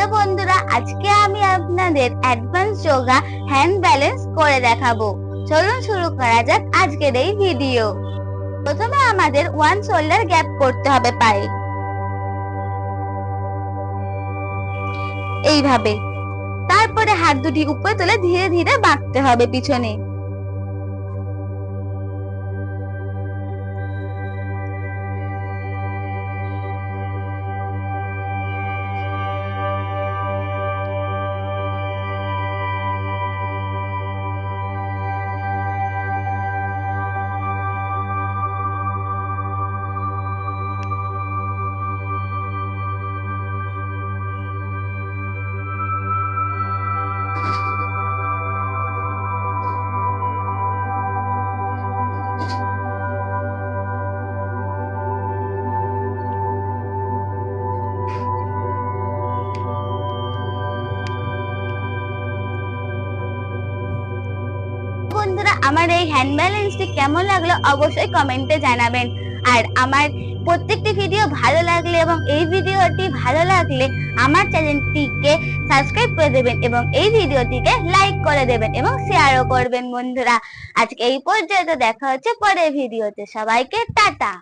Hello বন্ধুরা, আজকে আমি আপনাদের অ্যাডভান্স যোগা হ্যান্ড ব্যালেন্স করে দেখাবো। চলুন শুরু করা যাক আজকের এই ভিডিও। প্রথমে আমাদের ওয়ান শোল্ডার গ্যাপ করতে হবে পায়ে, এইভাবে। তারপরে হাত দুটি উপরে তুলে ধীরে ধীরে বাঁকতে হবে পিছনে। বন্ধুরা, আমার এই হ্যান্ড ব্যালেন্সটি কেমন লাগলো অবশ্যই কমেন্টে জানাবেন। আর আমার প্রত্যেকটি ভিডিও ভালো লাগলে এবং এই ভিডিওটি ভালো লাগলে আমার চ্যানেলটিকে সাবস্ক্রাইব করে দেবেন এবং এই ভিডিওটিকে লাইক করে দেবেন এবং শেয়ারও করবেন বন্ধুরা। আজকে এই পর্যন্ত, দেখা হচ্ছে পরের ভিডিওতে। সবাইকে টাটা।